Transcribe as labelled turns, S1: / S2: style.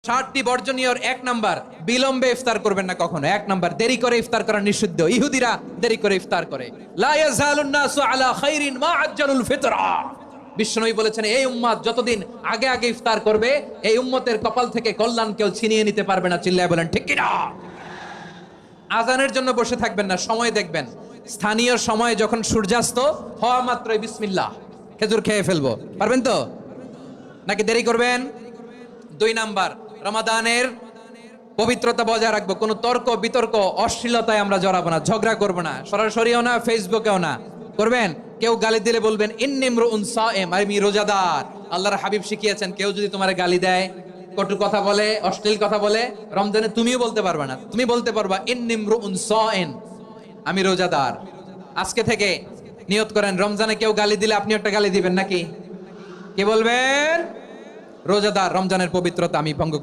S1: 60টি বর্জনীয়র 1 number, বিলম্বে ইফতার করবেন না কখনো। 1 নাম্বার, দেরি করে ইফতার করা নিষিদ্ধ। ইহুদিরা দেরি করে ইফতার করে। লা ইয়াজালুন নাসু আলা খাইরিন মা আজ্জালুল ফিতরা। বিশ্বনবী বলেছেন, এই উম্মত যতদিন আগে আগে ইফতার করবে, এই উম্মতের কপাল থেকে কল্যাণ কেউ ছিনিয়ে নিতে পারবে না। চিল্লায় বলেন ঠিক কি না? আজানের জন্য বসে থাকবেন না, সময় দেখবেন। স্থানীয় সময় যখন সূর্যাস্ত হওয়া মাত্রই বিসমিল্লাহ, খেজুর খেয়ে ফেলবো। পারবেন তো নাকি দেরি করবেন? 2 নাম্বার, রমাদানের পবিত্রতা বজায় রাখবো। কোনো তর্ক বিতর্ক অশ্লীলতায় আমরা জড়াবো না, ঝগড়া করবো না, সরাসরিও না, ফেসবুকেও না। করবেন কেউ গালি দিলে বলবেন ইন্নী ইমরুউন সায়েম, আমি রোজাদার। আল্লাহর হাবিব শিখিয়েছেন, কেউ যদি তোমার গালি দেয়, কটু কথা বলে, অশ্লীল কথা বলে, রমজানে তুমিও বলতে পারবা না। তুমি বলতে পারবা ইন্নী ইমরুউন সায়েম, আমি রোজাদার। আজকে থেকে নিয়ত করেন, রমজানে কেউ গালি দিলে আপনি একটা গালি দিবেন নাকি? কি বলবেন? রোজাদার, রমজানের পবিত্রতা আমি ভঙ্গ করতে